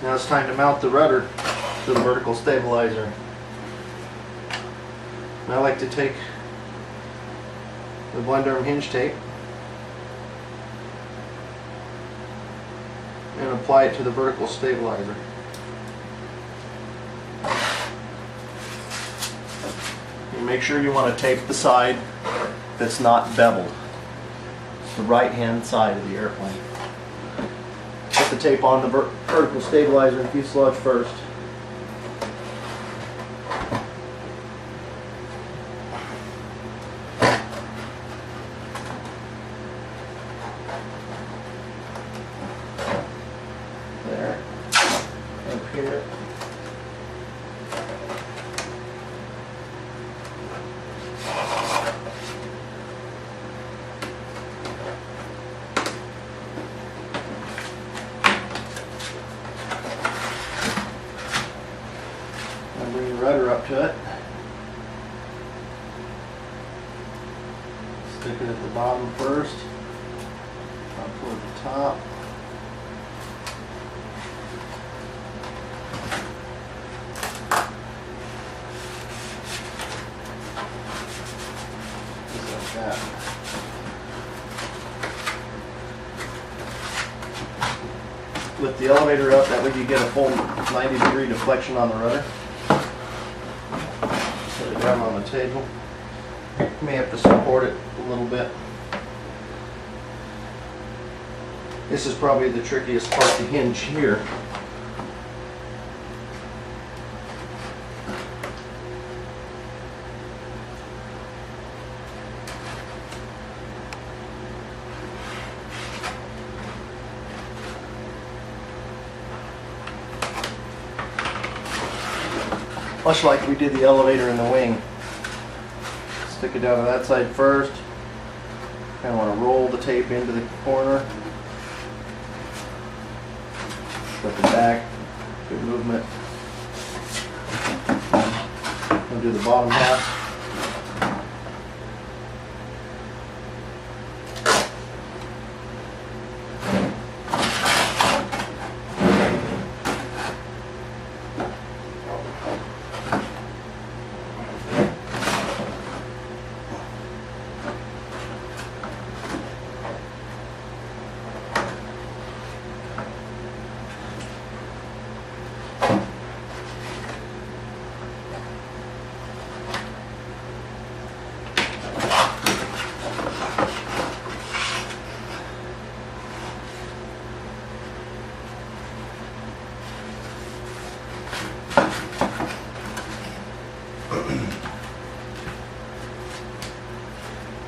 Now it's time to mount the rudder to the vertical stabilizer. And I like to take the Blenderm hinge tape and apply it to the vertical stabilizer. And make sure you want to tape the side that's not beveled. It's the right hand side of the airplane. Put the tape on the vertical stabilizer and fuselage first. There. Up here. I'll bring the rudder up to it. Stick it at the bottom first, up toward the top. Just like that. Lift the elevator up, that way you get a full 90-degree deflection on the rudder. Put it down on the table. You may have to support it a little bit. This is probably the trickiest part, the hinge here. Much like we did the elevator and the wing. Stick it down to that side first. Kind of want to roll the tape into the corner. Flip it back. Good movement. We'll do the bottom half.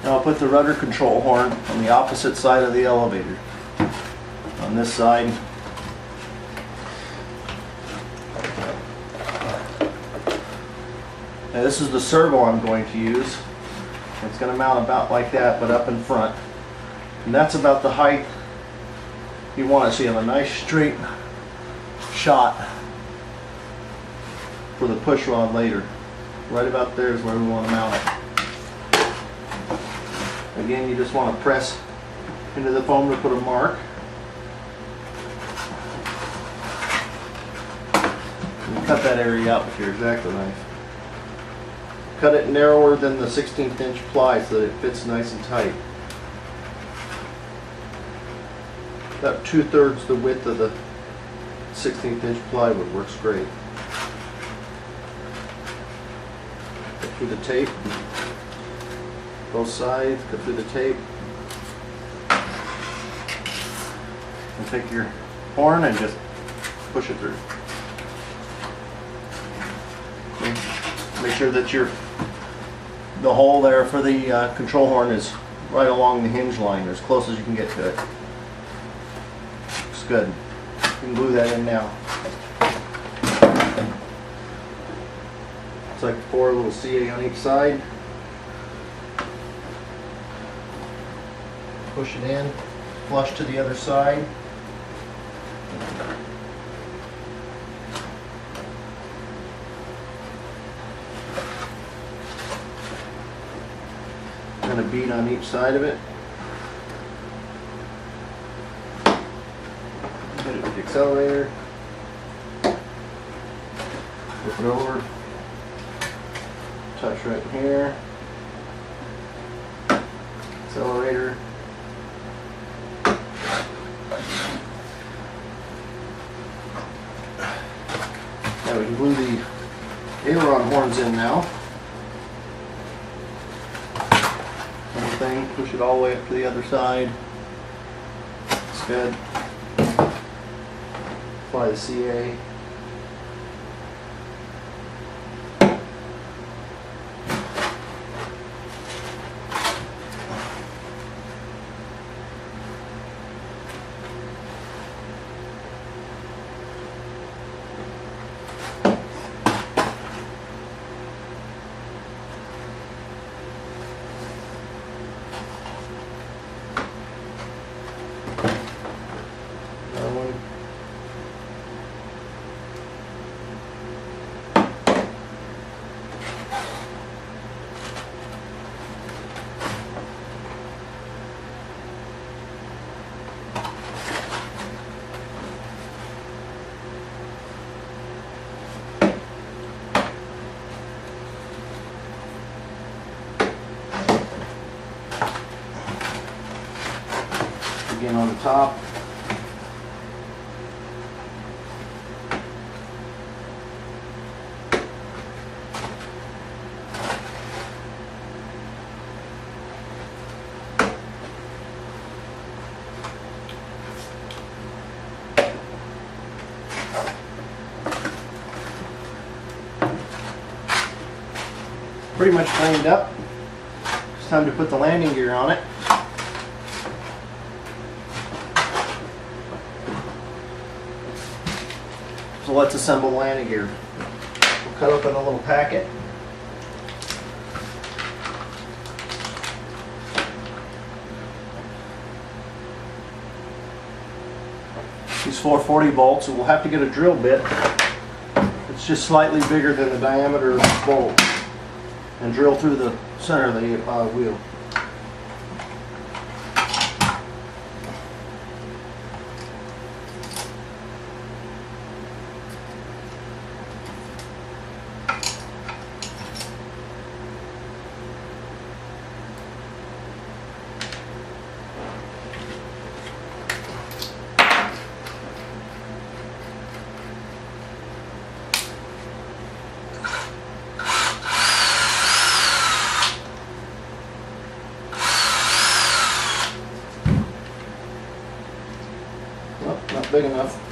Now I'll put the rudder control horn on the opposite side of the elevator. On this side. Now this is the servo I'm going to use. It's going to mount about like that, but up in front. And that's about the height you want it, so you have a nice straight shot for the push rod later. Right about there is where we want to mount it. Again, you just want to press into the foam to put a mark. And cut that area out with your X-Acto knife. Cut it narrower than the 16th inch ply so that it fits nice and tight. About 2/3 the width of the 16th inch plywood works great. Cut through the tape. Both sides, cut through the tape. And take your horn and just push it through. Okay. Make sure that the hole there for the control horn is right along the hinge line, as close as you can get to it. Looks good. You can glue that in now. It's like 4 little CA on each side. Push it in, flush to the other side. And a bead on each side of it. Hit it with the accelerator. Flip it over. Touch right here. Accelerator. Now we can glue the aileron horns in now. Same thing, push it all the way up to the other side. That's good. Apply the CA. Another one. Again on the top. Pretty much cleaned up. It's time to put the landing gear on it. So let's assemble the landing gear. We'll cut open a little packet. These 440 bolts, so we'll have to get a drill bit. It's just slightly bigger than the diameter of the bolt, and drill through the center of the wheel. Well, not big enough.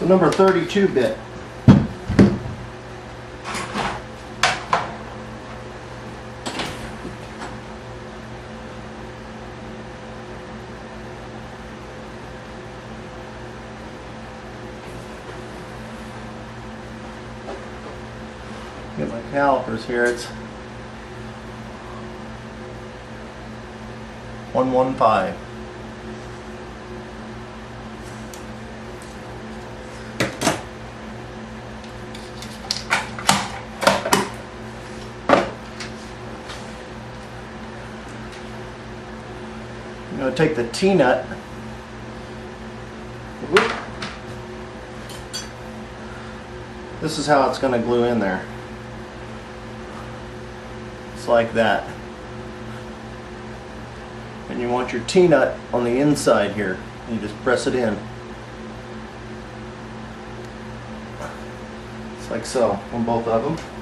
So number 32 bit. Get my calipers here. It's 115. I'm going to take the T-nut. This is how it's going to glue in there. It's like that. And you want your T-nut on the inside here. You just press it in. It's like so on both of them.